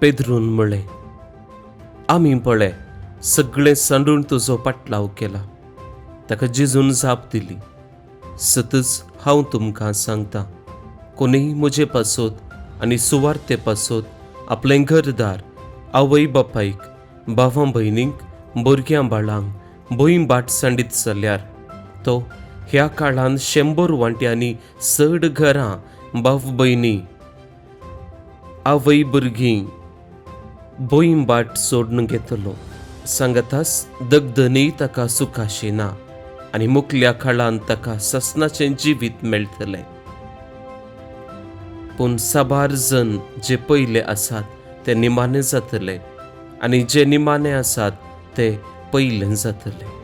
पेद्रून म्हळें, आमी पळय सगळें सांडून तुजो पाटलाव केला. ताका जेजून जाप दिली, सतच हांव तुमकां सांगतां, कोणीय म्हजे पासत आनी सुवार्ते पासत आपलें घरदार, आवय बापायक, भावां भयणींक, भुरग्यां बाळांक भंय बाट सांडीत जाल्यार तो ह्या काळान 100 वांट्यांनी चड घरां, भाव भयणी, आवय भुरगीं भंय बाट सोडून घेतलो. सांगतास दगदनय ताका सुखाशी ना आनी मुखल्या काळान ताका ससनाचें जिवीत मेळटलें. पूण साबार जण जे पयले आसात ते निमाणे जातले आनी जे निमाणे आसात ते पयले जातले.